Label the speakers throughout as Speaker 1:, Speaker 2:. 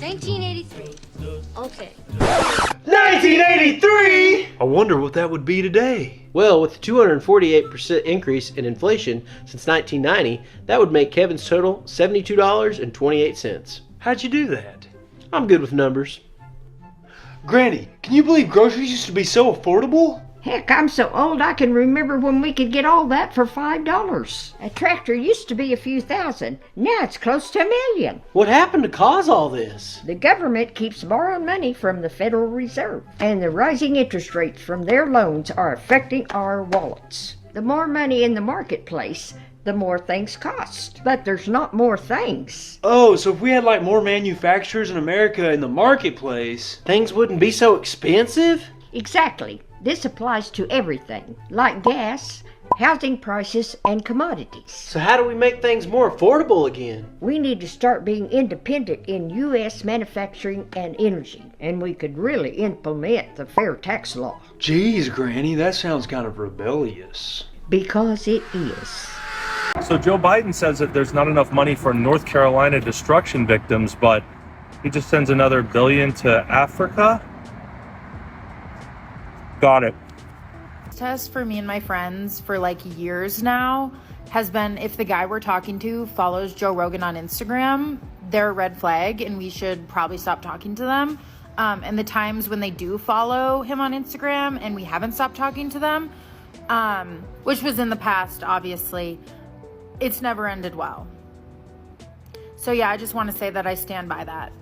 Speaker 1: 1983. Okay.
Speaker 2: 1983? I wonder what that would be today.
Speaker 3: Well, with the 248% increase in inflation since 1990, that would make Kevin's total $72.28.
Speaker 2: How'd you do that?
Speaker 3: I'm good with numbers.
Speaker 2: Granny, can you believe groceries used to be so affordable?
Speaker 4: Heck, I'm so old I can remember when we could get all that for $5. A tractor used to be a few thousand. Now it's close to $1 million.
Speaker 3: What happened to cause all this?
Speaker 4: The government keeps borrowing money from the Federal Reserve, and the rising interest rates from their loans are affecting our wallets. The more money in the marketplace, the more things cost. But there's not more things.
Speaker 2: Oh, so if we had like more manufacturers in America in the marketplace,
Speaker 3: things wouldn't be so expensive?
Speaker 4: Exactly. This applies to everything, like gas, housing prices, and commodities.
Speaker 3: So how do we make things more affordable again?
Speaker 4: We need to start being independent in U.S. manufacturing and energy, and we could really implement the fair tax law.
Speaker 2: Geez, Granny, that sounds kind of rebellious.
Speaker 4: Because it is.
Speaker 5: So Joe Biden says that there's not enough money for North Carolina destruction victims, but he just sends another $1 billion to Africa? Got it.
Speaker 6: Test for me and my friends for like years now has been if the guy we're talking to follows Joe Rogan on Instagram, they're a red flag and we should probably stop talking to them. And the times when they do follow him on Instagram and we haven't stopped talking to them, which was in the past, obviously, it's never ended well. So yeah, I just want to say that I stand by that.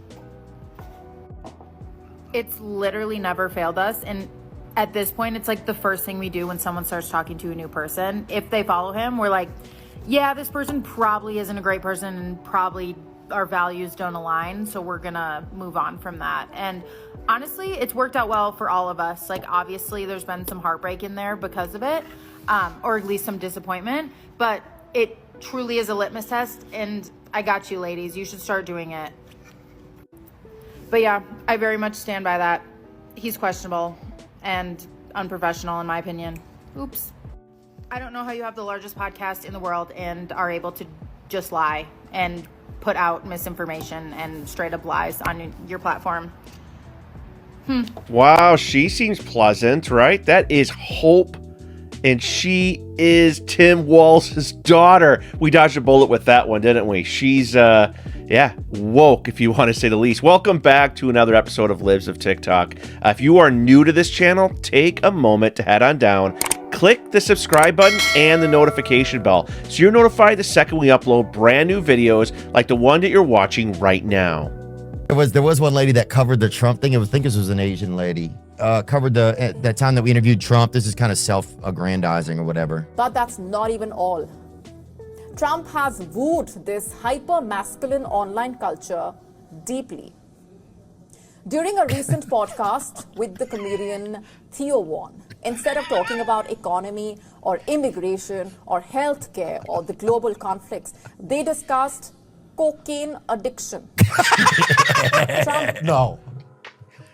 Speaker 6: It's literally never failed us, and at this point, it's like the first thing we do when someone starts talking to a new person. If they follow him, we're like, yeah, this person probably isn't a great person and probably our values don't align, so we're gonna move on from that. And honestly, it's worked out well for all of us. Like, obviously, there's been some heartbreak in there because of it, or at least some disappointment, but it truly is a litmus test, and I got you, ladies. You should start doing it. But yeah, I very much stand by that. He's questionable and unprofessional in my opinion. Oops. I don't know how you have the largest podcast in the world and are able to just lie and put out misinformation and straight up lies on your platform.
Speaker 7: Wow, she seems pleasant, right? That is Hope, and she is Tim Walz's daughter. We dodged a bullet with that one, didn't we? She's woke, if you want to say the least. Welcome back to another episode of Lives of TikTok. If you are new to this channel, take a moment to head on down, click the subscribe button and the notification bell so you're notified the second we upload brand new videos like the one that you're watching right now.
Speaker 8: There was one lady that covered the Trump thing. I think this was an Asian lady. Covered that time that we interviewed Trump. This is kind of self-aggrandizing or whatever.
Speaker 9: But that's not even all. Trump has wooed this hyper-masculine online culture deeply. During a recent podcast with the comedian Theo Vaughn, instead of talking about economy or immigration or healthcare or the global conflicts, they discussed cocaine addiction. Trump,
Speaker 8: No.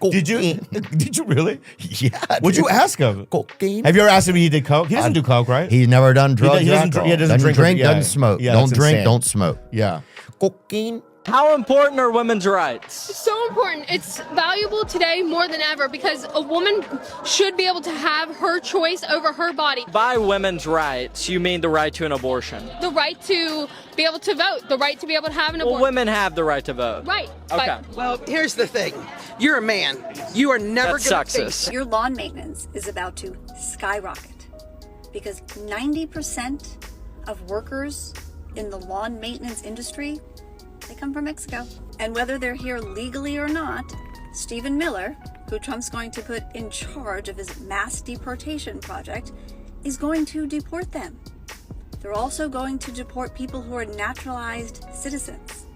Speaker 10: Did you really?
Speaker 8: Yeah.
Speaker 10: What'd you ask him?
Speaker 8: Cocaine.
Speaker 10: Have you ever asked him if he did coke? He doesn't do coke, right?
Speaker 8: He's never done drugs.
Speaker 10: He doesn't drink,
Speaker 8: doesn't smoke.
Speaker 10: Yeah,
Speaker 8: don't
Speaker 10: that's
Speaker 8: drink,
Speaker 10: insane.
Speaker 8: don't smoke.
Speaker 10: Yeah.
Speaker 8: Cocaine.
Speaker 11: How important are women's rights?
Speaker 12: It's so important. It's valuable today more than ever because a woman should be able to have her choice over her body.
Speaker 11: By women's rights, you mean the right to an abortion?
Speaker 12: The right to be able to vote, the right to be able to have an abortion.
Speaker 11: Well, women have the right to vote.
Speaker 12: Right.
Speaker 11: Okay.
Speaker 13: Well, here's the thing. You're a man. You are never going to face.
Speaker 14: Your lawn maintenance is about to skyrocket because 90% of workers in the lawn maintenance industry, they come from Mexico. And whether they're here legally or not, Stephen Miller, who Trump's going to put in charge of his mass deportation project, is going to deport them. They're also going to deport people who are naturalized citizens.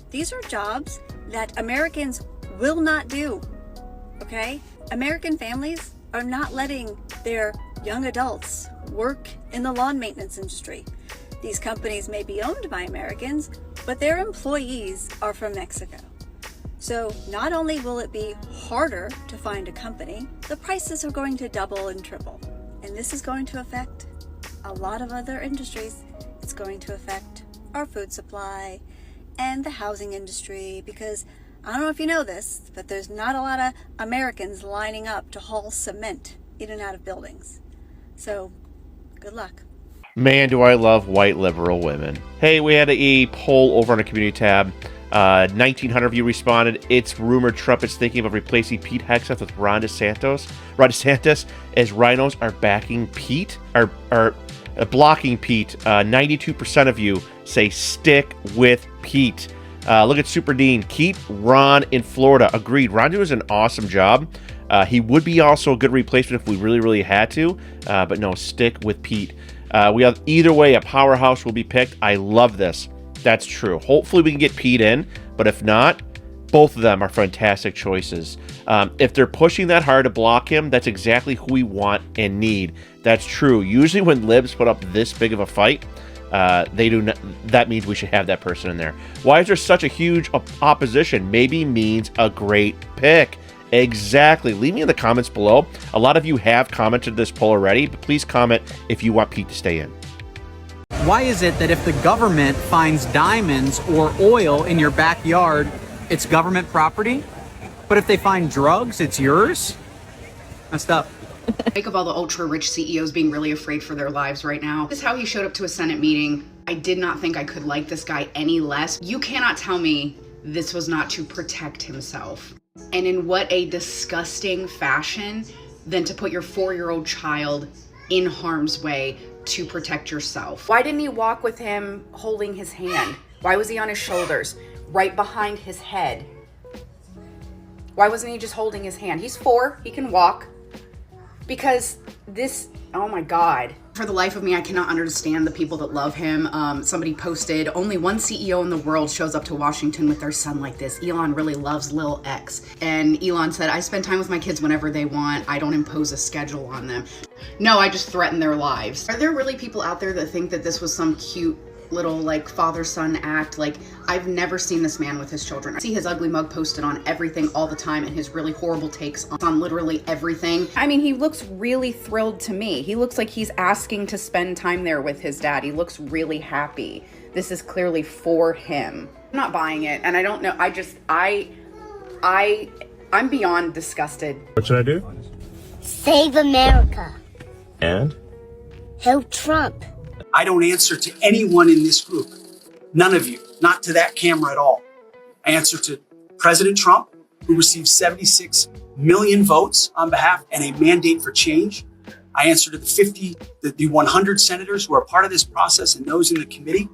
Speaker 14: These are jobs that Americans will not do, okay? American families are not letting their young adults work in the lawn maintenance industry. These companies may be owned by Americans, but their employees are from Mexico. So not only will it be harder to find a company, the prices are going to double and triple. And this is going to affect a lot of other industries. It's going to affect our food supply and the housing industry because I don't know if you know this, but there's not a lot of Americans lining up to haul cement in and out of buildings. So, good luck.
Speaker 7: Man, do I love white liberal women. Hey, we had a poll over on the community tab. 1,900 of you responded. It's rumored Trump is thinking of replacing Pete Hegseth with Ron DeSantis, as rhinos are backing Pete, are blocking Pete. 92% of you say stick with Pete. Look at Super Dean. Keep Ron in Florida. Agreed. Ron does an awesome job. He would be also a good replacement if we really, really had to. But no, stick with Pete. We have either way, a powerhouse will be picked. I love this. That's true. Hopefully we can get Pete in, but if not, both of them are fantastic choices. If they're pushing that hard to block him, that's exactly who we want and need. That's true. Usually when libs put up this big of a fight, they do not, that means we should have that person in there. Why is there such a huge opposition? Maybe means a great pick. Exactly. Leave me in the comments below. A lot of you have commented this poll already, but please comment if you want Pete to stay in.
Speaker 15: Why is it that if the government finds diamonds or oil in your backyard, it's government property, but if they find drugs, it's yours? Messed up.
Speaker 16: Think of all the ultra rich CEOs being really afraid for their lives right now. This is how he showed up to a Senate meeting. I did not think I could like this guy any less. You cannot tell me this was not to protect himself. And in what a disgusting fashion than to put your 4-year-old child in harm's way to protect yourself. Why didn't he walk with him holding his hand? Why was he on his shoulders, right behind his head? Why wasn't he just holding his hand? He's 4, he can walk. Because this, oh my God. For the life of me, I cannot understand the people that love him. Somebody posted, only one CEO in the world shows up to Washington with their son like this. Elon really loves Lil X. And Elon said, I spend time with my kids whenever they want. I don't impose a schedule on them. No, I just threaten their lives. Are there really people out there that think that this was some cute little like father-son act? Like, I've never seen this man with his children. I see his ugly mug posted on everything all the time and his really horrible takes on literally everything. I mean, he looks really thrilled to me. He looks like he's asking to spend time there with his dad. He looks really happy. This is clearly for him. I'm not buying it, and I don't know. I'm beyond disgusted.
Speaker 17: What should I do?
Speaker 18: Save America.
Speaker 17: And?
Speaker 18: Help Trump.
Speaker 19: I don't answer to anyone in this group. None of you. Not to that camera at all. I answer to President Trump, who received 76 million votes on behalf and a mandate for change. I answer to the 100 senators who are part of this process and those in the committee.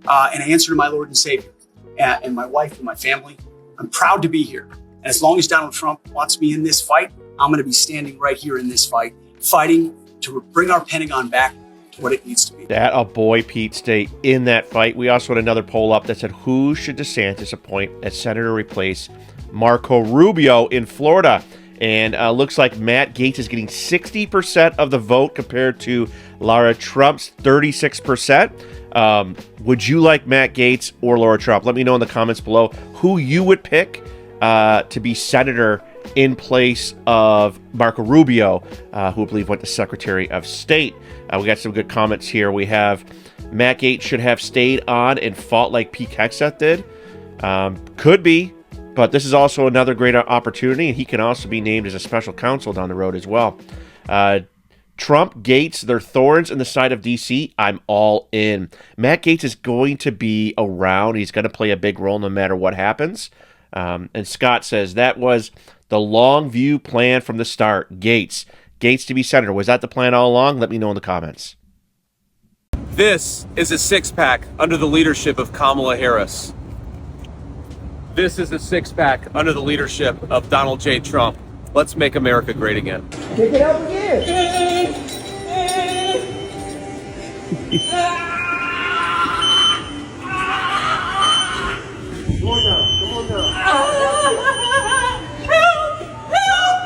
Speaker 19: And I answer to my Lord and Savior and my wife and my family. I'm proud to be here. And as long as Donald Trump wants me in this fight, I'm going to be standing right here in this fight, fighting to bring our Pentagon back to what it needs to be.
Speaker 7: That a boy, Pete, stay in that fight. We also had another poll up that said, who should DeSantis appoint as senator to replace Marco Rubio in Florida? And looks like Matt Gaetz is getting 60% of the vote compared to Laura Trump's 36%. Would you like Matt Gaetz or Laura Trump? Let me know in the comments below who you would pick to be senator in place of Marco Rubio, who I believe went to Secretary of State. We got some good comments here. We have Matt Gaetz should have stayed on and fought like Pete Hegseth did. Could be, but this is also another great opportunity, and he can also be named as a special counsel down the road as well. Trump, Gaetz, they're thorns in the side of D.C. I'm all in. Matt Gaetz is going to be around. He's going to play a big role no matter what happens. And Scott says that was the long view plan from the start. Gaetz to be senator. Was that the plan all along? Let me know in the comments.
Speaker 20: This is a six-pack under the leadership of Kamala Harris. This is a six-pack under the leadership of Donald J. Trump. Let's make America great again.
Speaker 21: Kick it up again. Come on now.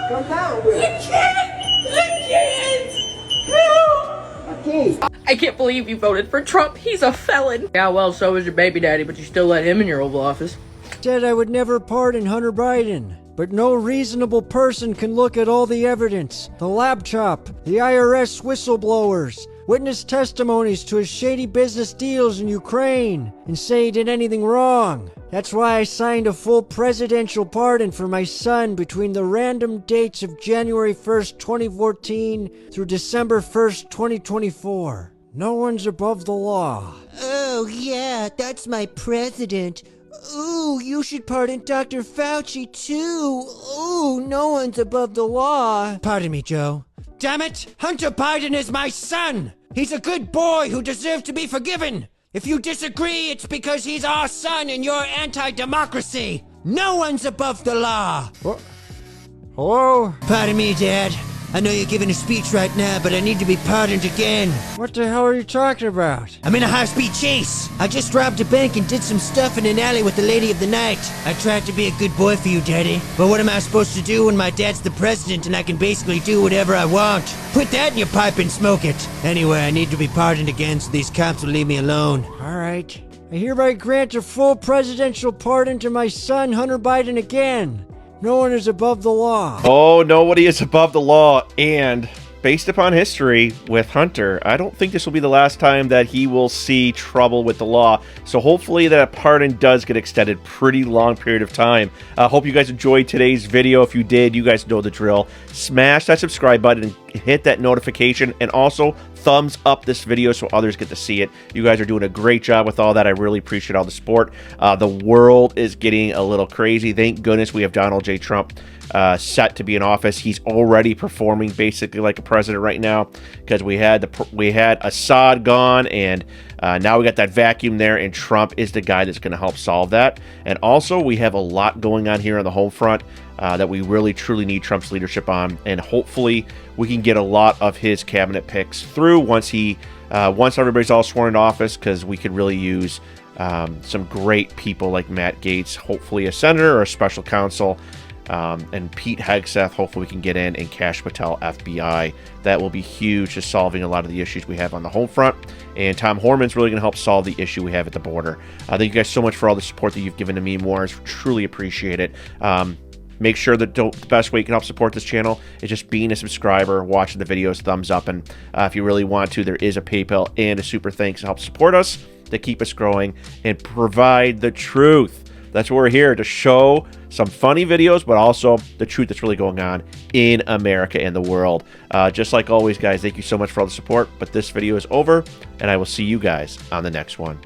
Speaker 21: Come down with it.
Speaker 22: I can't believe you voted for Trump. He's a felon. Yeah, well, so is your baby daddy, but you still let him in your Oval Office.
Speaker 23: Said I would never pardon Hunter Biden. But no reasonable person can look at all the evidence. The lab chop, the IRS whistleblowers, witness testimonies to his shady business deals in Ukraine, and say he did anything wrong. That's why I signed a full presidential pardon for my son between the random dates of January 1st, 2014 through December 1st, 2024. No one's above the law.
Speaker 1: Oh, yeah, that's my president. Ooh, you should pardon Dr. Fauci, too. Ooh, no one's above the law.
Speaker 23: Pardon me, Joe. Damn it! Hunter Biden is my son! He's a good boy who deserves to be forgiven! If you disagree, it's because he's our son and you're anti-democracy! No one's above the law! What? Hello?
Speaker 1: Pardon me, Dad. I know you're giving a speech right now, but I need to be pardoned again.
Speaker 23: What the hell are you talking about?
Speaker 1: I'm in a high-speed chase. I just robbed a bank and did some stuff in an alley with the lady of the night. I tried to be a good boy for you, Daddy. But what am I supposed to do when my dad's the president and I can basically do whatever I want? Put that in your pipe and smoke it. Anyway, I need to be pardoned again so these cops will leave me alone.
Speaker 23: All right. I hereby grant a full presidential pardon to my son, Hunter Biden, again. No one is above the law.
Speaker 7: Oh, nobody is above the law. And based upon history with Hunter, I don't think this will be the last time that he will see trouble with the law. So hopefully that pardon does get extended pretty long period of time. Hope you guys enjoyed today's video. If you did, you guys know the drill. Smash that subscribe button and hit that notification. And also thumbs up this video so others get to see it. You guys are doing a great job with all that. I really appreciate all the support. The world is getting a little crazy. Thank goodness we have Donald J. Trump set to be in office. He's already performing basically like a president right now because we had Assad gone, and now we got that vacuum there, and Trump is the guy that's going to help solve that. And also we have a lot going on here on the home front that we really truly need Trump's leadership on, and hopefully we can get a lot of his cabinet picks through once everybody's all sworn in office, because we could really use some great people like Matt Gaetz, hopefully a senator or a special counsel, and Pete Hegseth, hopefully we can get in, and Kash Patel, FBI. That will be huge to solving a lot of the issues we have on the home front. And Tom Horman's really going to help solve the issue we have at the border. Thank you guys so much for all the support that you've given to me, Morris. Truly appreciate it. Make sure that the best way you can help support this channel is just being a subscriber, watching the videos, thumbs up, and if you really want to, there is a PayPal and a super thanks to help support us, to keep us growing, and provide the truth. That's what we're here to show, some funny videos, but also the truth that's really going on in America and the world. Just like always, guys, thank you so much for all the support, but this video is over, and I will see you guys on the next one.